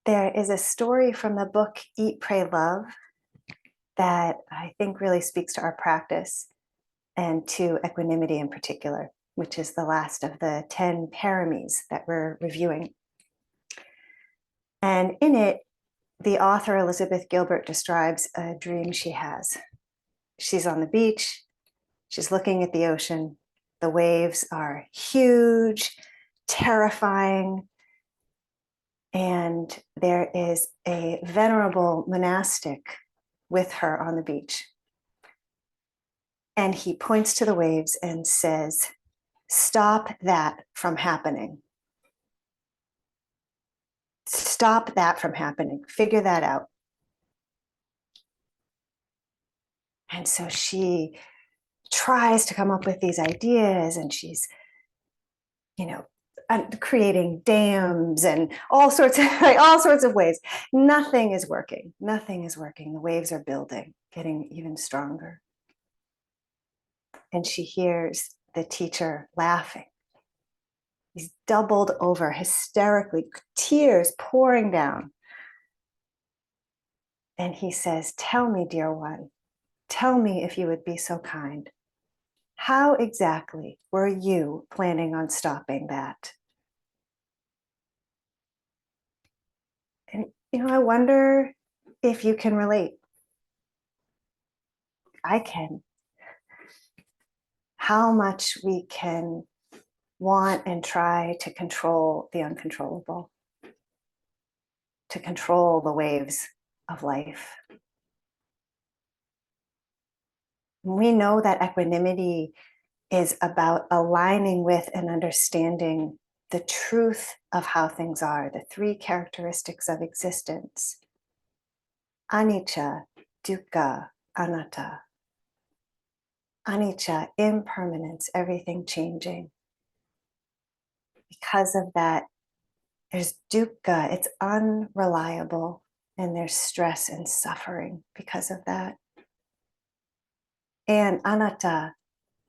There is a story from the book Eat, Pray, Love that I think really speaks to our practice and to equanimity in particular, which is the last of the 10 paramis that we're reviewing. And in it, the author Elizabeth Gilbert describes a dream she has. She's on the beach, she's looking at the ocean. The waves are huge, terrifying, and there is a venerable monastic with her on the beach. And he points to the waves and says, "Stop that from happening. Stop that from happening. Figure that out." And so she tries to come up with these ideas, and she's, creating dams and all sorts of ways. Nothing is working. Nothing is working. The waves are building, getting even stronger. And she hears the teacher laughing. He's doubled over hysterically, tears pouring down. And he says, "Tell me, dear one, tell me if you would be so kind. How exactly were you planning on stopping that?" And, I wonder if you can relate. I can. How much we can want and try to control the uncontrollable, to control the waves of life. We know that equanimity is about aligning with and understanding the truth of how things are, the three characteristics of existence: anicca, dukkha, annata. Anicca, impermanence, everything changing. Because of that, there's dukkha, it's unreliable, and there's stress and suffering because of that. And annata,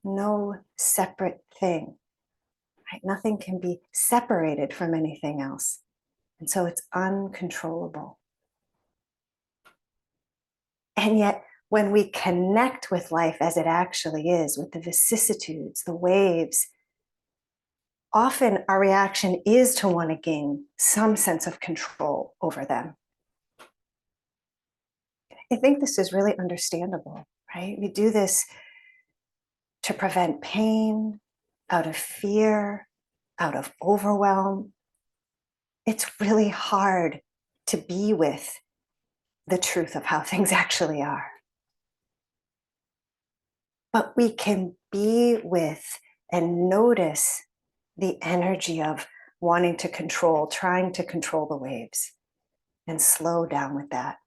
no separate thing. Right? Nothing can be separated from anything else. And so it's uncontrollable. And yet, when we connect with life as it actually is, with the vicissitudes, the waves, often our reaction is to want to gain some sense of control over them. I think this is really understandable, right? We do this to prevent pain, out of fear, out of overwhelm. It's really hard to be with the truth of how things actually are. But we can be with and notice the energy of wanting to control, trying to control the waves, and slow down with that.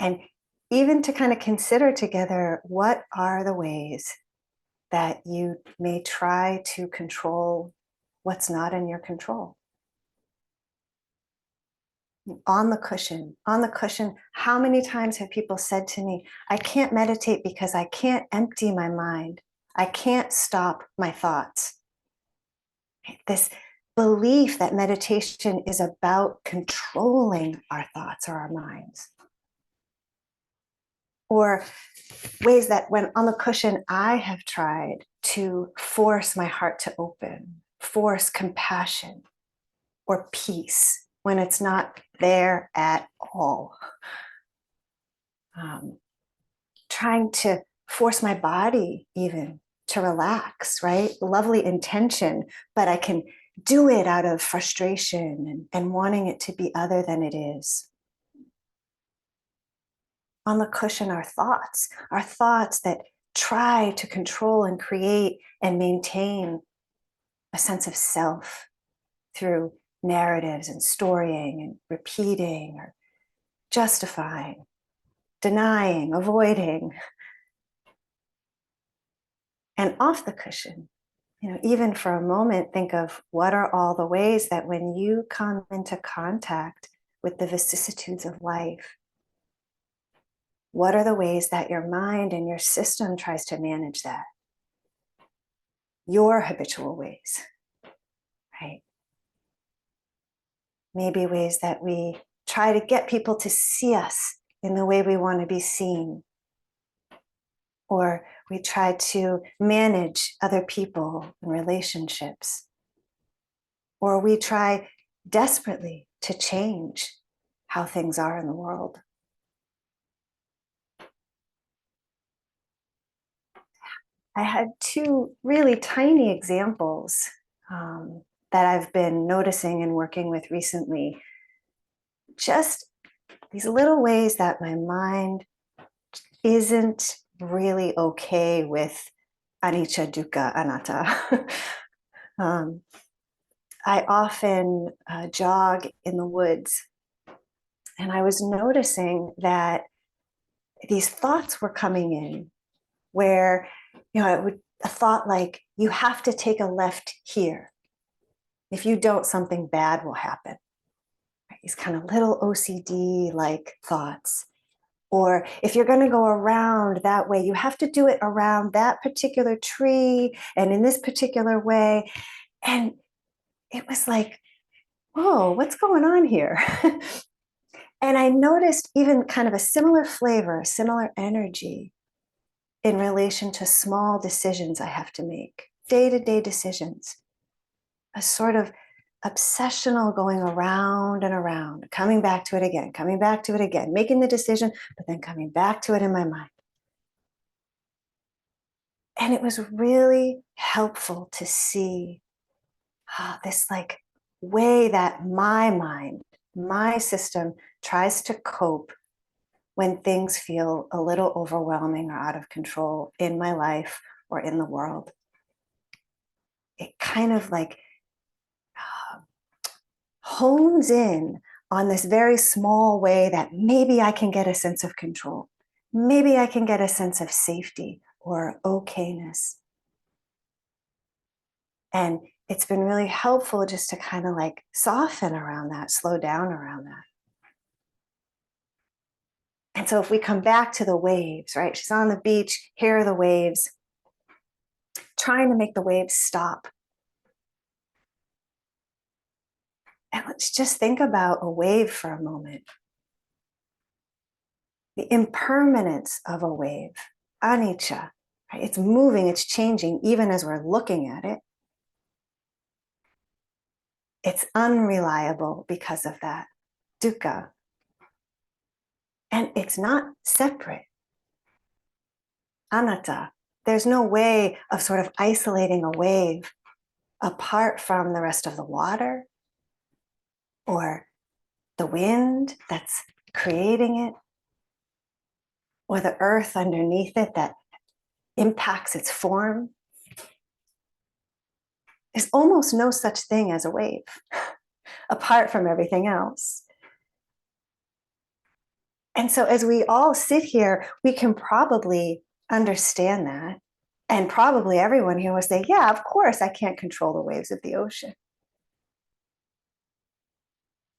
And even to kind of consider together, what are the ways that you may try to control what's not in your control? On the cushion, how many times have people said to me, "I can't meditate because I can't empty my mind. I can't stop my thoughts." This belief that meditation is about controlling our thoughts or our minds. Or ways that when on the cushion, I have tried to force my heart to open, force compassion or peace when it's not there at all. Trying to force my body even to relax, right? Lovely intention, but I can do it out of frustration and wanting it to be other than it is. On the cushion, our thoughts that try to control and create and maintain a sense of self through narratives and storying and repeating or justifying, denying, avoiding. And off the cushion, even for a moment, think of what are all the ways that when you come into contact with the vicissitudes of life, what are the ways that your mind and your system tries to manage that? Your habitual ways, right? maybe ways that we try to get people to see us in the way we want to be seen, or we try to manage other people and relationships, or we try desperately to change how things are in the world. I had two really tiny examples that I've been noticing and working with recently. Just these little ways that my mind isn't really okay with anicca, dukkha, annata. um, I often jog in the woods, and I was noticing that these thoughts were coming in where, a thought like, you have to take a left here. If you don't, something bad will happen. These kind of little OCD like thoughts. Or if you're going to go around that way, you have to do it around that particular tree and in this particular way. And it was like, whoa, what's going on here? And I noticed even kind of a similar flavor, a similar energy in relation to small decisions I have to make, day-to-day decisions, a sort of obsessional going around and around, coming back to it again, making the decision, but then coming back to it in my mind. And it was really helpful to see this like way that my mind, my system tries to cope when things feel a little overwhelming or out of control in my life or in the world. It kind of like hones in on this very small way that maybe I can get a sense of control. Maybe I can get a sense of safety or okayness. And it's been really helpful just to kind of like soften around that, slow down around that. And so if we come back to the waves, right? She's on the beach, here are the waves, trying to make the waves stop. And let's just think about a wave for a moment. The impermanence of a wave, anicca, right? It's moving, it's changing, even as we're looking at it. It's unreliable because of that, dukkha. And it's not separate, annata. There's no way of sort of isolating a wave apart from the rest of the water or the wind that's creating it, or the earth underneath it that impacts its form. There's almost no such thing as a wave apart from everything else. And so as we all sit here, we can probably understand that. And probably everyone here will say, yeah, of course, I can't control the waves of the ocean.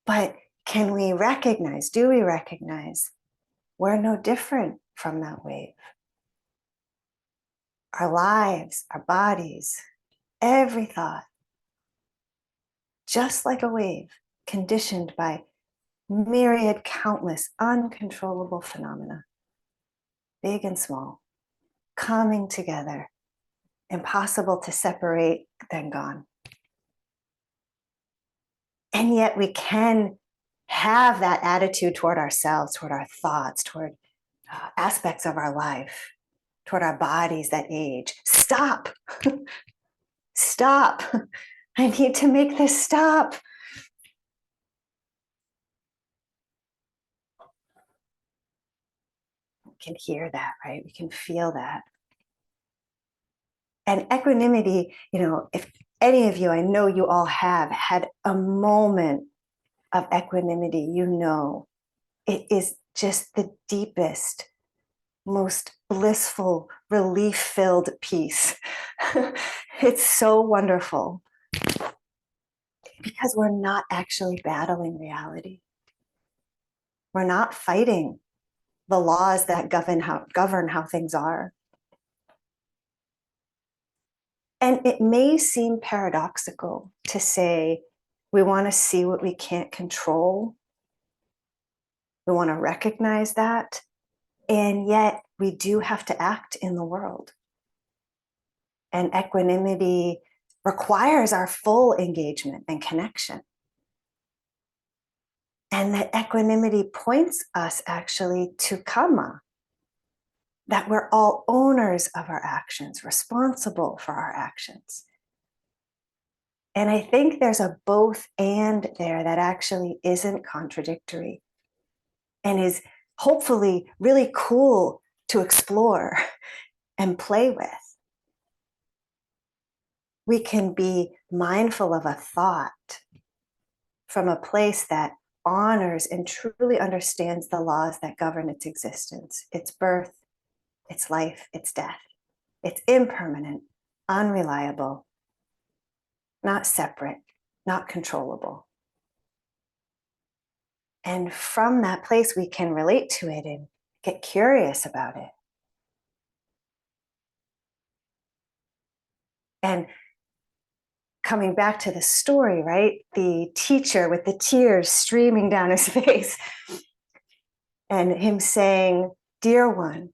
But can we recognize, do we recognize, we're no different from that wave? Our lives, our bodies, every thought, just like a wave, conditioned by myriad, countless, uncontrollable phenomena, big and small, coming together, impossible to separate, then gone. And yet we can have that attitude toward ourselves, toward our thoughts, toward aspects of our life, toward our bodies that age. Stop. Stop. I need to make this stop. We can hear that, right? We can feel that. And equanimity, if any of you, I know you all have had a moment of equanimity, it is just the deepest, most blissful, relief-filled peace. It's so wonderful because we're not actually battling reality. We're not fighting the laws that govern how things are. And it may seem paradoxical to say We want to see what we can't control. We want to recognize that. And yet we do have to act in the world. And equanimity requires our full engagement and connection. And that equanimity points us actually to karma, that we're all owners of our actions, responsible for our actions. And I think there's a both and there that actually isn't contradictory and is hopefully really cool to explore and play with. We can be mindful of a thought from a place that honors and truly understands the laws that govern its existence, its birth, its life, its death. It's impermanent, unreliable, not separate, not controllable. And from that place, we can relate to it and get curious about it. And coming back to the story, right? The teacher with the tears streaming down his face and him saying, dear one,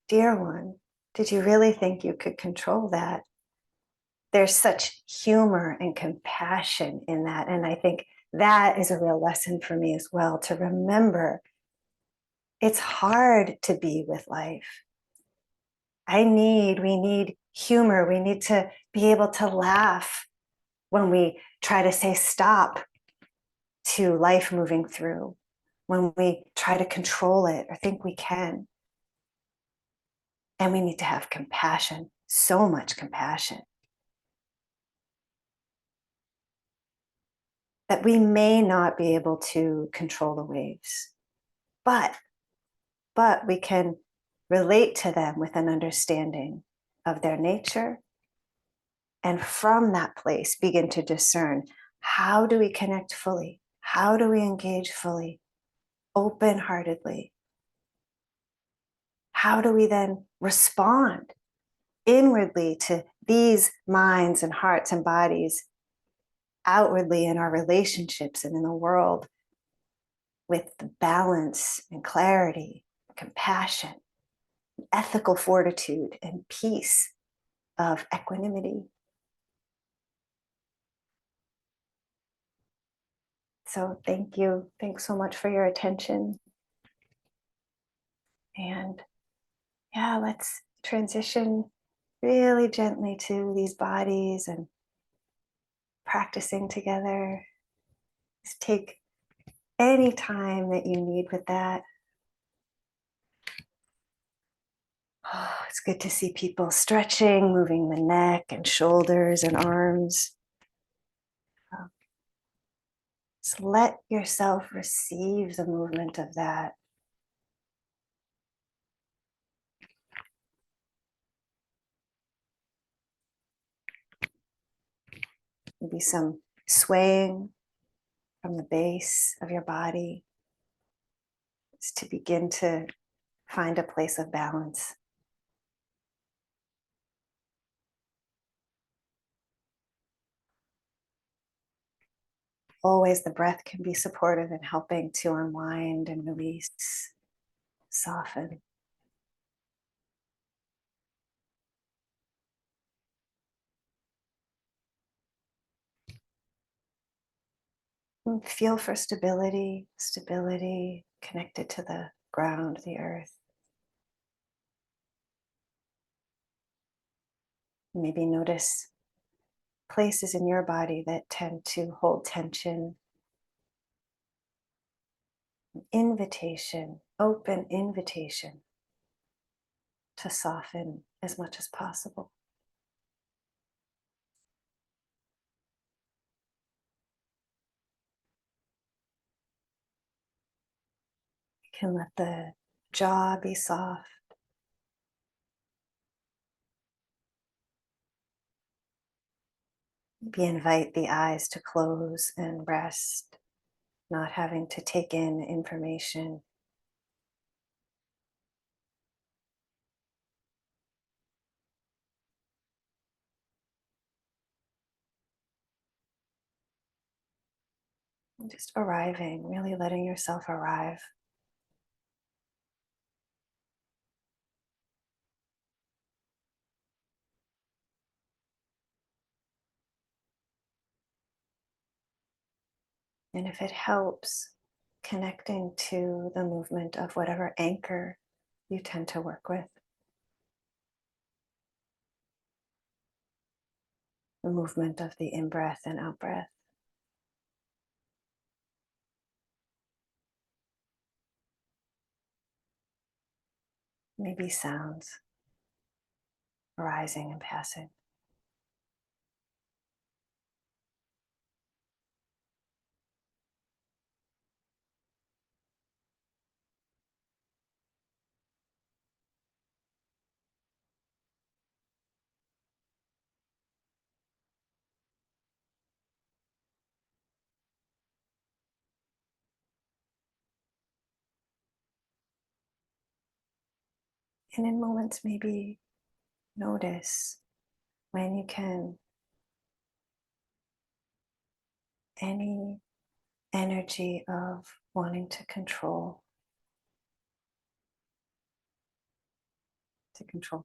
did you really think you could control that? There's such humor and compassion in that. And I think that is a real lesson for me as well, to remember it's hard to be with life. We need humor. We need to be able to laugh when we try to say stop to life moving through, when we try to control it or think we can. And we need to have compassion, so much compassion, that we may not be able to control the waves, but we can relate to them with an understanding of their nature. And from that place, begin to discern, how do we connect fully? How do we engage fully, open-heartedly? How do we then respond inwardly to these minds and hearts and bodies, outwardly in our relationships and in the world, with the balance and clarity, compassion, ethical fortitude, and peace of equanimity? So thank you. Thanks so much for your attention. And yeah, let's transition really gently to these bodies and practicing together. Just take any time that you need with that. Oh, it's good to see people stretching, moving the neck and shoulders and arms. Just let yourself receive the movement of that. Maybe some swaying from the base of your body, just to begin to find a place of balance. Always the breath can be supportive in helping to unwind and release, soften. And feel for stability, connected to the ground, the earth. Maybe notice places in your body that tend to hold tension. An invitation, open invitation to soften as much as possible. You can let the jaw be soft. Maybe invite the eyes to close and rest, not having to take in information. And just arriving, really letting yourself arrive. And if it helps, connecting to the movement of whatever anchor you tend to work with. The movement of the in-breath and out-breath. Maybe sounds arising and passing. And in moments, maybe notice when you can any energy of wanting to control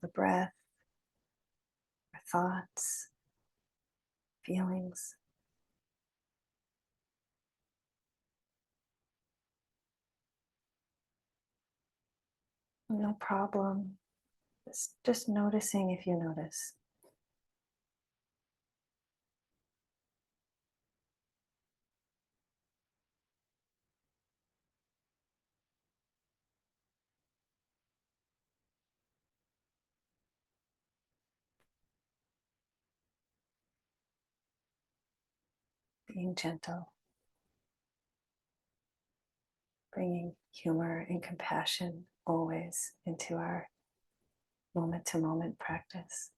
the breath, our thoughts, feelings. No problem. Just noticing if you notice. Being gentle, bringing humor and compassion always into our moment to moment practice.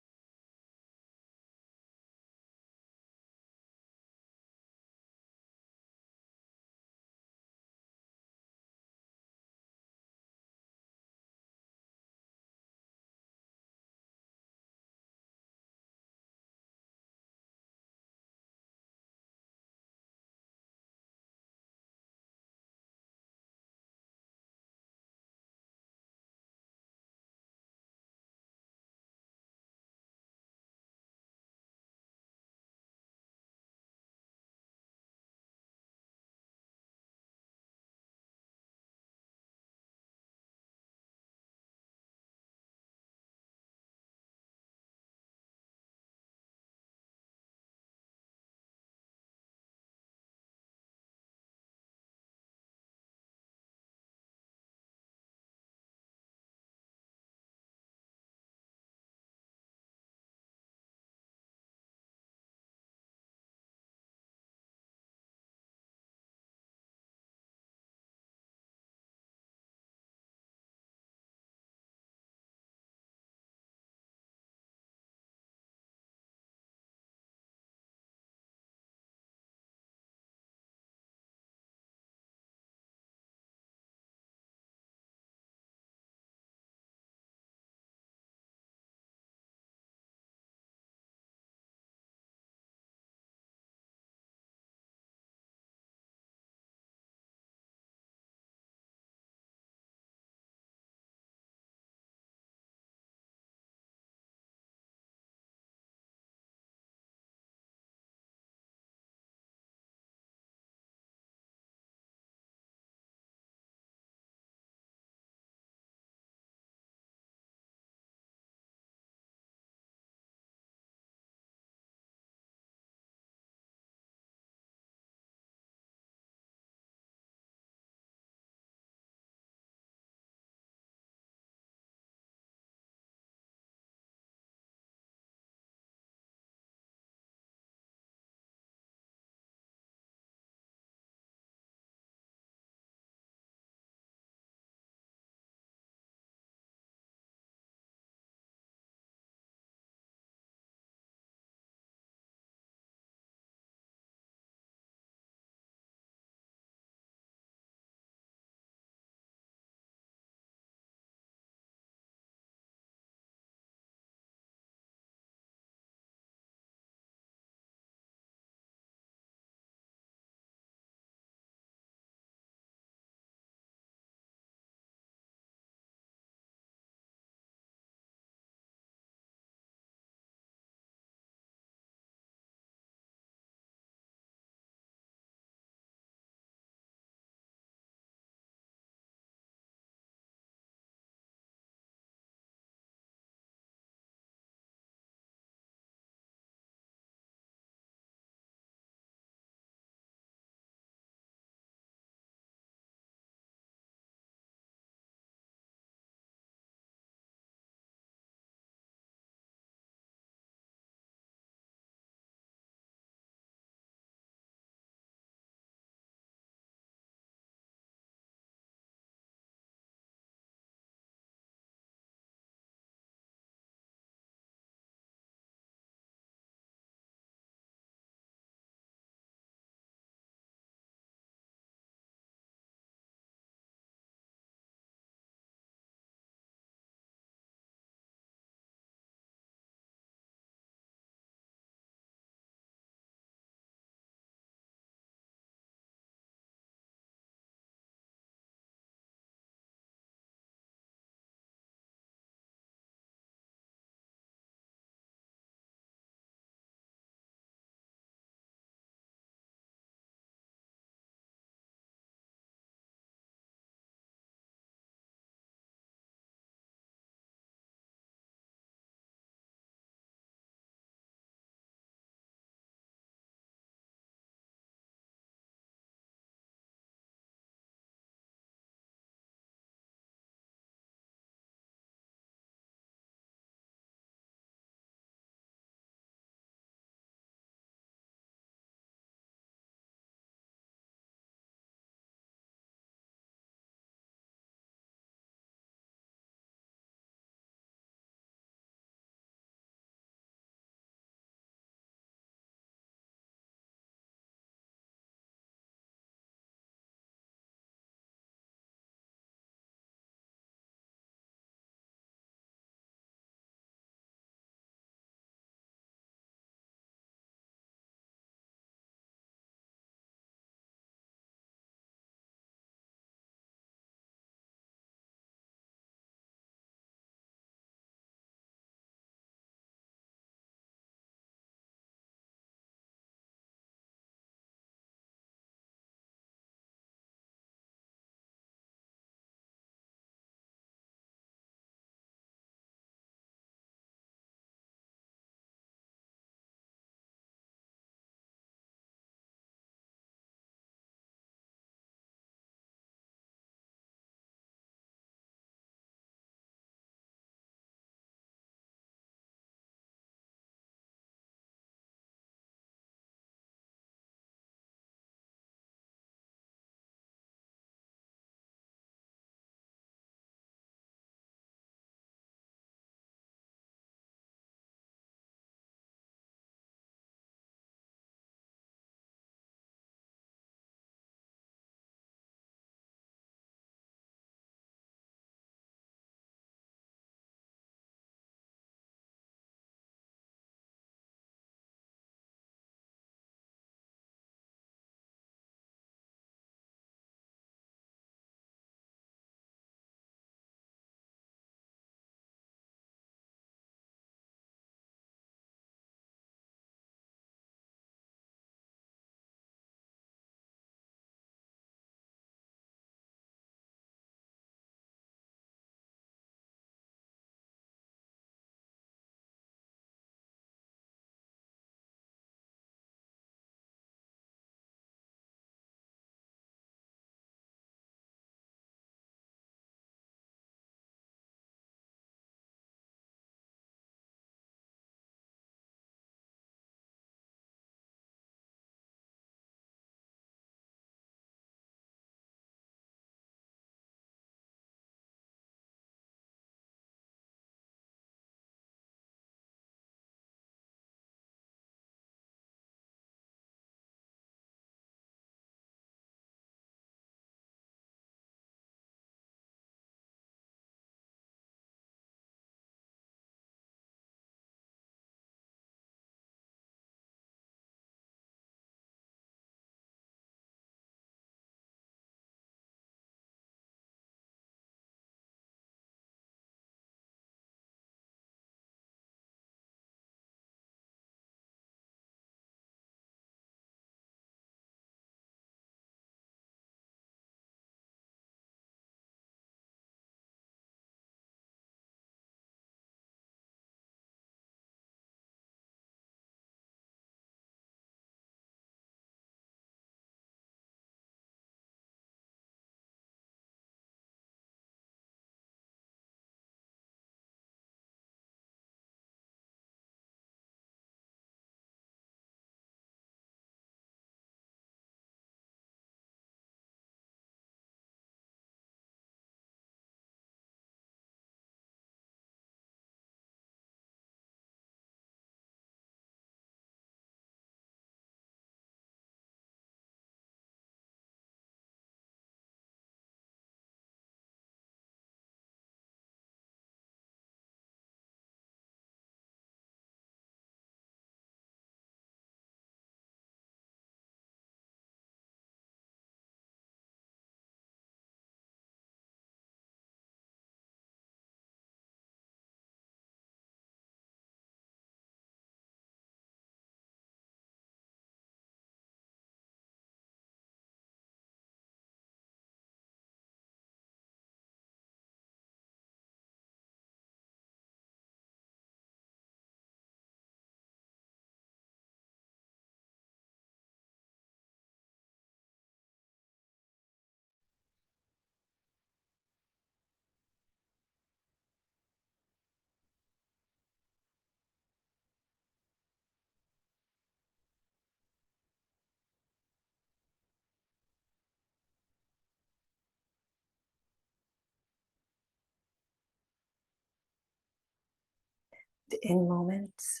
In moments,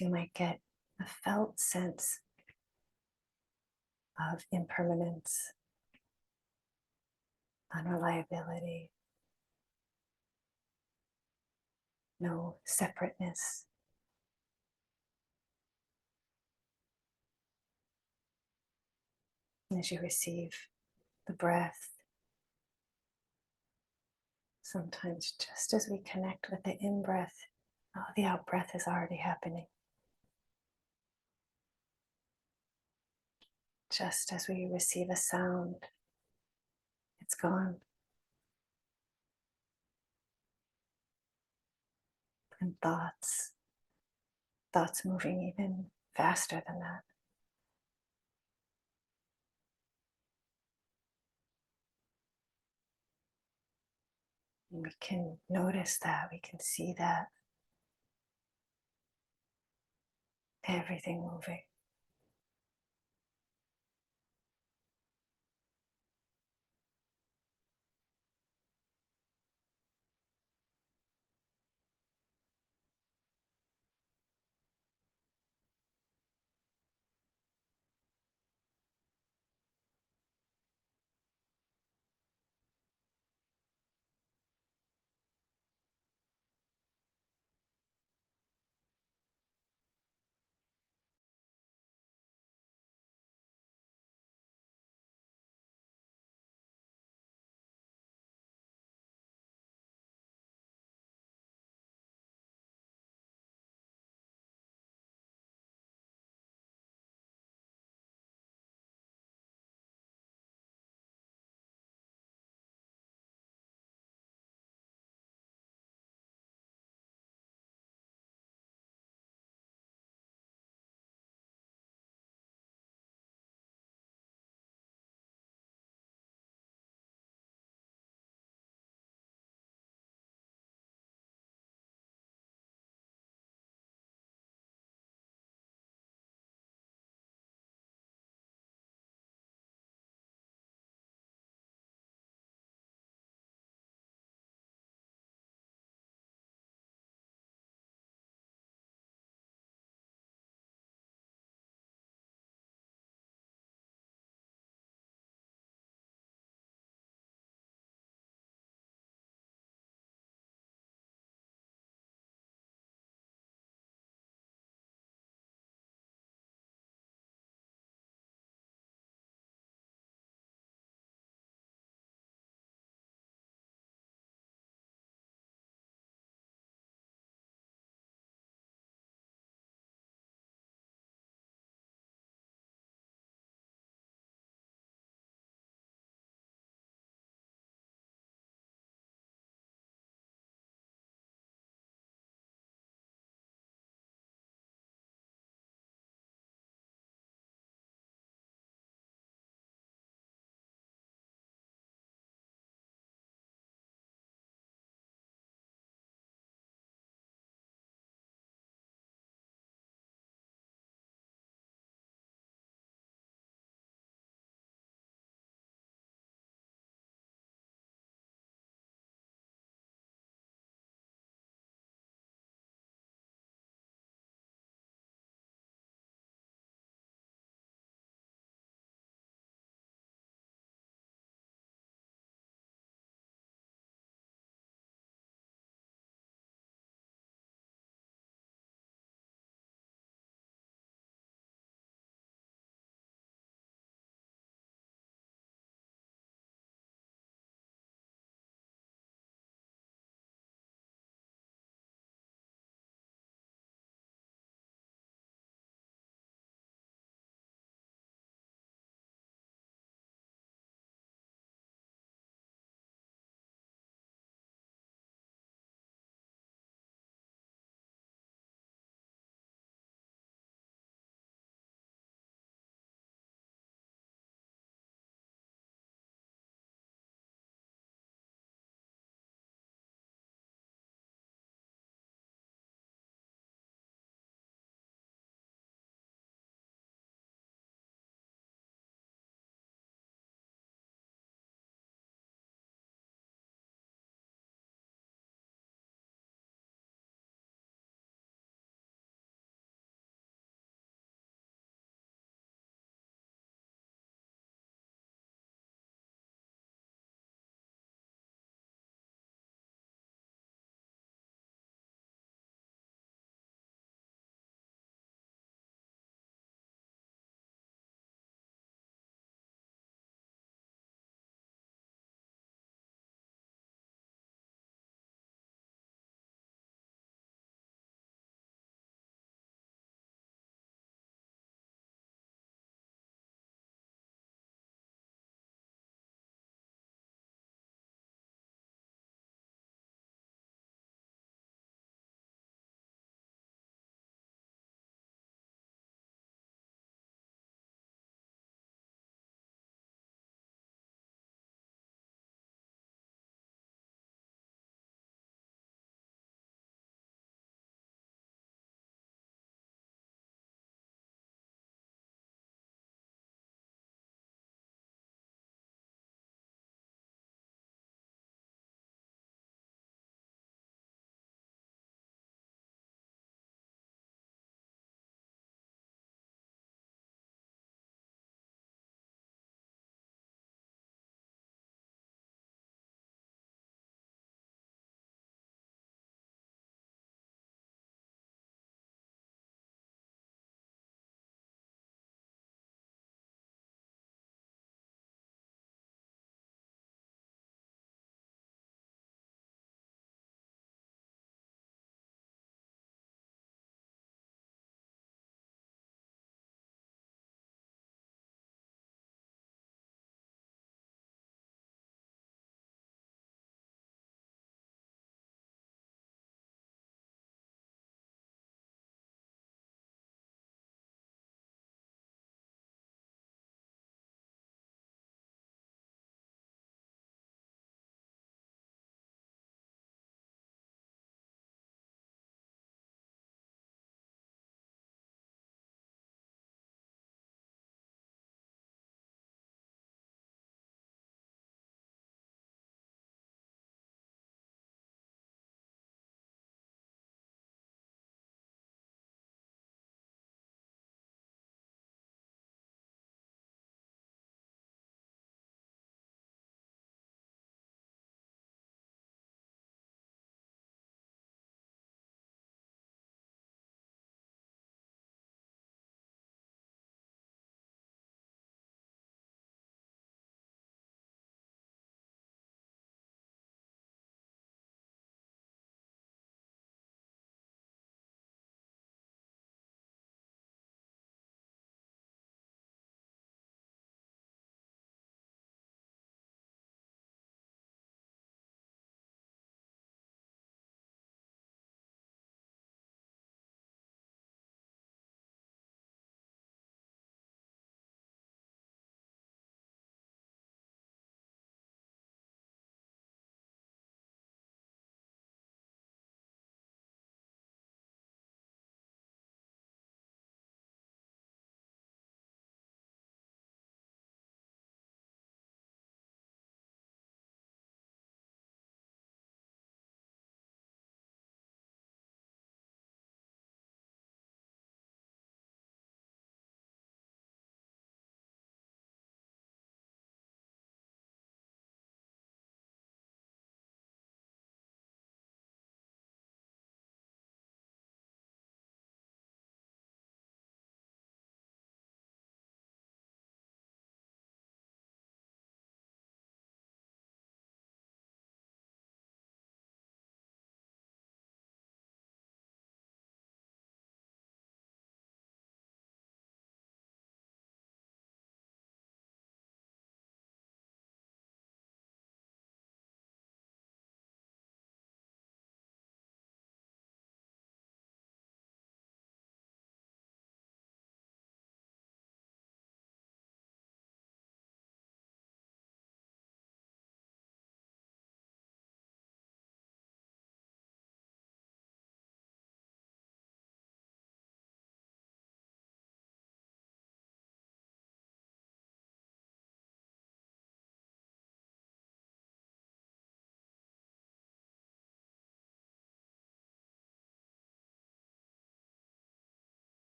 you might get a felt sense of impermanence, unreliability, no separateness. And as you receive the breath, sometimes just as we connect with the in-breath, the out-breath is already happening. Just as we receive a sound, it's gone. And thoughts moving even faster than that. And we can notice that, we can see that. Everything moving.